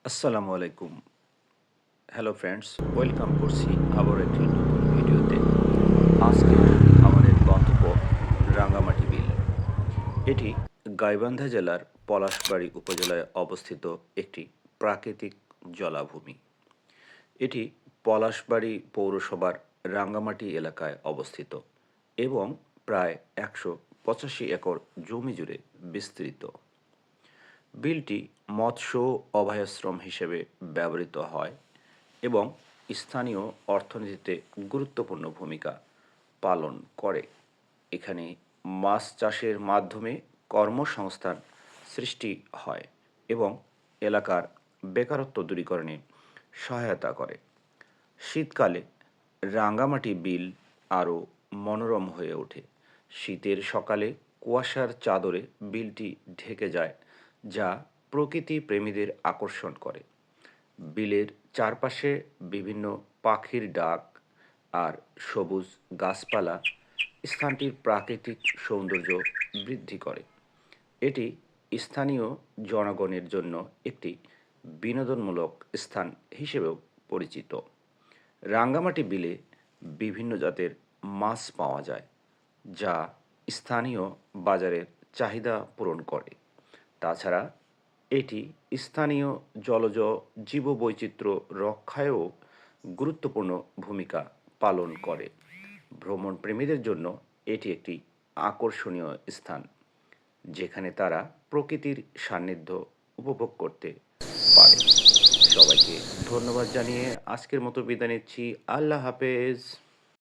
আসসালামু আলাইকুম। Hello friends, welcome করছি আবার একটি নতুন ভিডিওতে। আজকে আমাদের গন্তব্য রাঙ্গামাটি বিল। এটি গাইবান্ধা জেলার পলাশবাড়ী উপজেলায় অবস্থিত একটি প্রাকৃতিক জলাভূমি। এটি পলাশবাড়ী পৌরসভার রাঙ্গামাটি এলাকায় অবস্থিত এবং প্রায় ১৮৫ একর জমি জুড়ে বিস্তৃত। বিলটি মৎস্য অভয়াশ্রম হিসেবে ব্যবহৃত হয় এবং স্থানীয় অর্থনীতিতে গুরুত্বপূর্ণ ভূমিকা পালন করে। এখানে মাছ চাষের মাধ্যমে কর্মসংস্থান সৃষ্টি হয় এবং এলাকার বেকারত্ব দূরীকরণে সহায়তা করে। শীতকালে রাঙ্গামাটি বিল আরও মনোরম হয়ে ওঠে। শীতের সকালে কুয়াশার চাদরে বিলটি ঢেকে যায়, যা প্রকৃতি প্রেমীদের আকর্ষণ করে। বিলের চারপাশে বিভিন্ন পাখির ডাক আর সবুজ গাছপালা স্থানটির প্রাকৃতিক সৌন্দর্য বৃদ্ধি করে। এটি স্থানীয় জনগণের জন্য একটি বিনোদনমূলক স্থান হিসেবেও পরিচিত। রাঙ্গামাটি বিলে বিভিন্ন জাতের মাছ পাওয়া যায়, যা স্থানীয় বাজারের চাহিদা পূরণ করে। তাছাড়া এটি স্থানীয় জলজ জীববৈচিত্র্য রক্ষায়ও গুরুত্বপূর্ণ ভূমিকা পালন করে। ভ্রমণ প্রেমীদের জন্য এটি একটি আকর্ষণীয় স্থান, যেখানে তারা প্রকৃতির সান্নিধ্য উপভোগ করতে পারে। সবাইকে ধন্যবাদ জানিয়ে আজকের মতো বিদায় নিচ্ছি। আল্লাহ হাফেজ।